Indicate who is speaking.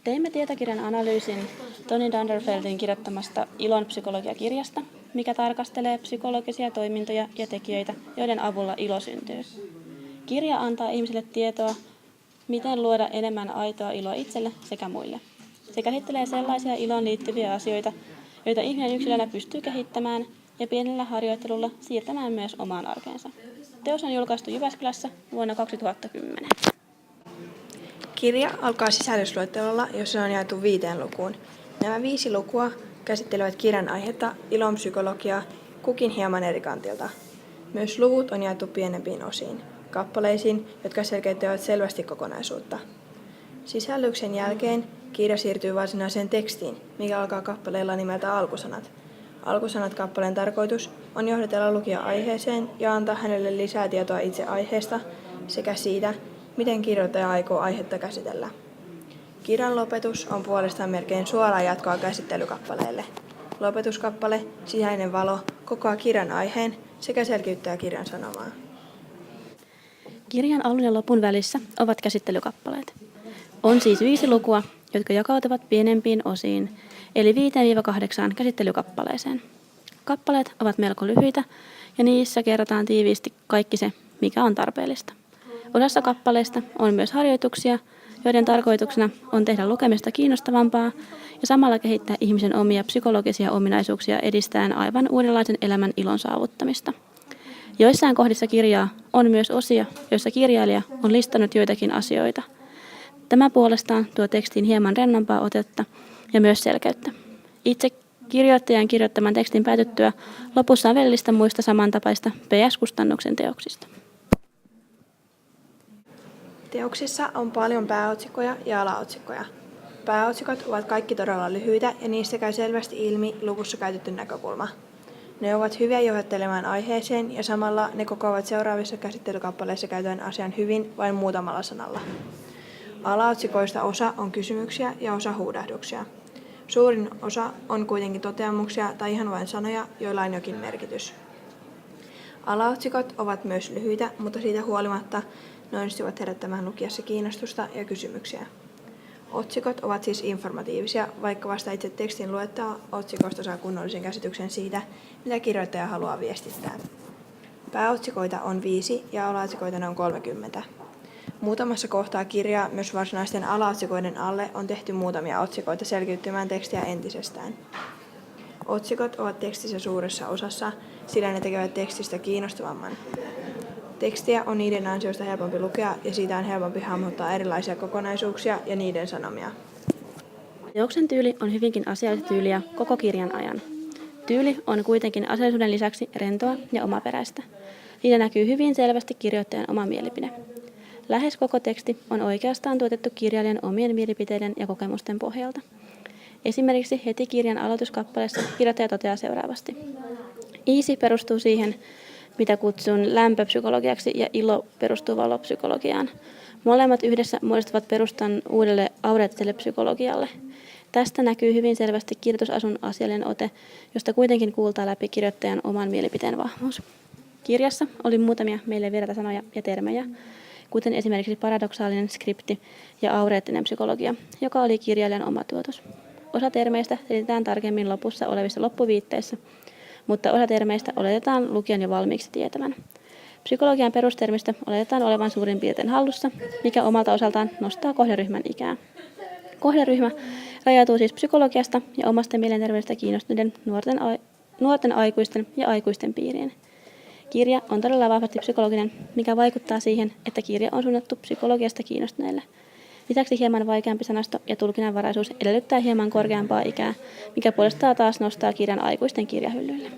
Speaker 1: Teimme tietokirjan analyysin Tony Dunderfeldin kirjoittamasta Ilon psykologiakirjasta, mikä tarkastelee psykologisia toimintoja ja tekijöitä, joiden avulla ilo syntyy. Kirja antaa ihmisille tietoa, miten luoda enemmän aitoa iloa itselle sekä muille. Se käsittelee sellaisia iloon liittyviä asioita, joita ihminen yksilönä pystyy kehittämään ja pienellä harjoittelulla siirtämään myös omaan arkeensa. Teos on julkaistu Jyväskylässä vuonna 2010.
Speaker 2: Kirja alkaa sisällysluettelolla, jossa on jaettu 5 lukuun. Nämä 5 lukua käsittelevät kirjan aihetta, ilon psykologiaa, kukin hieman eri kantilta. Myös luvut on jaettu pienempiin osiin, kappaleisiin, jotka selkeyttävät selvästi kokonaisuutta. Sisällyksen jälkeen kirja siirtyy varsinaiseen tekstiin, mikä alkaa kappaleella nimeltä alkusanat. Alkusanat kappaleen tarkoitus on johdatella lukija aiheeseen ja antaa hänelle lisää tietoa itse aiheesta sekä siitä, miten kirjoittaja aikoo aihetta käsitellä. Kirjan lopetus on puolestaan melkein suoraa jatkoa käsittelykappaleelle. Lopetuskappale, sisäinen valo, kokoaa kirjan aiheen sekä selkiyttää kirjan sanomaa.
Speaker 1: Kirjan alun ja lopun välissä ovat käsittelykappaleet. On siis 5 lukua, jotka jakautuvat pienempiin osiin, eli 5-8 käsittelykappaleeseen. Kappaleet ovat melko lyhyitä ja niissä kerrotaan tiiviisti kaikki se, mikä on tarpeellista. Osassa kappaleista on myös harjoituksia, joiden tarkoituksena on tehdä lukemista kiinnostavampaa ja samalla kehittää ihmisen omia psykologisia ominaisuuksia edistäen aivan uudenlaisen elämän ilon saavuttamista. Joissain kohdissa kirjaa on myös osia, joissa kirjailija on listannut joitakin asioita. Tämä puolestaan tuo tekstiin hieman rennompaa otetta ja myös selkeyttä. Itse kirjoittajan kirjoittaman tekstin päätyttyä lopussa on välillistä muista samantapaista PS-kustannuksen teoksista.
Speaker 2: Teoksissa on paljon pääotsikkoja ja alaotsikkoja. Pääotsikot ovat kaikki todella lyhyitä ja niistä käy selvästi ilmi luvussa käytetty näkökulma. Ne ovat hyviä johdattelemaan aiheeseen ja samalla ne kokoavat seuraavissa käsittelykappaleissa käytön asian hyvin vain muutamalla sanalla. Alaotsikoista osa on kysymyksiä ja osa huudahduksia. Suurin osa on kuitenkin toteamuksia tai ihan vain sanoja, joilla on jokin merkitys. Alaotsikot ovat myös lyhyitä, mutta siitä huolimatta ne onnistuvat herättämään lukijassa kiinnostusta ja kysymyksiä. Otsikot ovat siis informatiivisia, vaikka vasta itse tekstin luettua otsikosta saa kunnollisen käsityksen siitä, mitä kirjoittaja haluaa viestittää. Pääotsikoita on 5 ja alaotsikoita on 30. Muutamassa kohtaa kirjaa myös varsinaisten alaotsikoiden alle on tehty muutamia otsikoita selkiyttämään tekstiä entisestään. Otsikot ovat tekstissä suuressa osassa, sillä ne tekevät tekstistä kiinnostavamman. Tekstiä on niiden ansiosta helpompi lukea ja siitä on helpompi hahmottaa erilaisia kokonaisuuksia ja niiden sanomia.
Speaker 1: Teoksen tyyli on hyvinkin asiallista tyyliä koko kirjan ajan. Tyyli on kuitenkin asiallisuuden lisäksi rentoa ja omaperäistä. Siitä näkyy hyvin selvästi kirjoittajan oma mielipide. Lähes koko teksti on oikeastaan tuotettu kirjailijan omien mielipiteiden ja kokemusten pohjalta. Esimerkiksi heti kirjan aloituskappaleessa kirjoittaja toteaa seuraavasti. Easy perustuu siihen, mitä kutsun lämpöpsykologiaksi, ja ilo perustuu valopsykologiaan. Molemmat yhdessä muodostavat perustan uudelle aureettiselle psykologialle. Tästä näkyy hyvin selvästi kirjoitusasun asiallinen ote, josta kuitenkin kuultaa läpi kirjoittajan oman mielipiteen vahvuus. Kirjassa oli muutamia meille vieraita sanoja ja termejä, kuten esimerkiksi paradoksaalinen skripti ja aureettinen psykologia, joka oli kirjailijan oma tuotos. Osa termeistä selitetään tarkemmin lopussa olevissa loppuviitteissä, mutta osa termeistä oletetaan lukijan jo valmiiksi tietävän. Psykologian perustermistä oletetaan olevan suurin piirtein hallussa, mikä omalta osaltaan nostaa kohderyhmän ikää. Kohderyhmä rajautuu siis psykologiasta ja omasta mielenterveydestä kiinnostuneiden nuorten aikuisten ja aikuisten piiriin. Kirja on todella vahvasti psykologinen, mikä vaikuttaa siihen, että kirja on suunnattu psykologiasta kiinnostuneille. Lisäksi hieman vaikeampi sanasto ja tulkinnanvaraisuus edellyttää hieman korkeampaa ikää, mikä puolestaan taas nostaa kirjan aikuisten kirjahyllyille.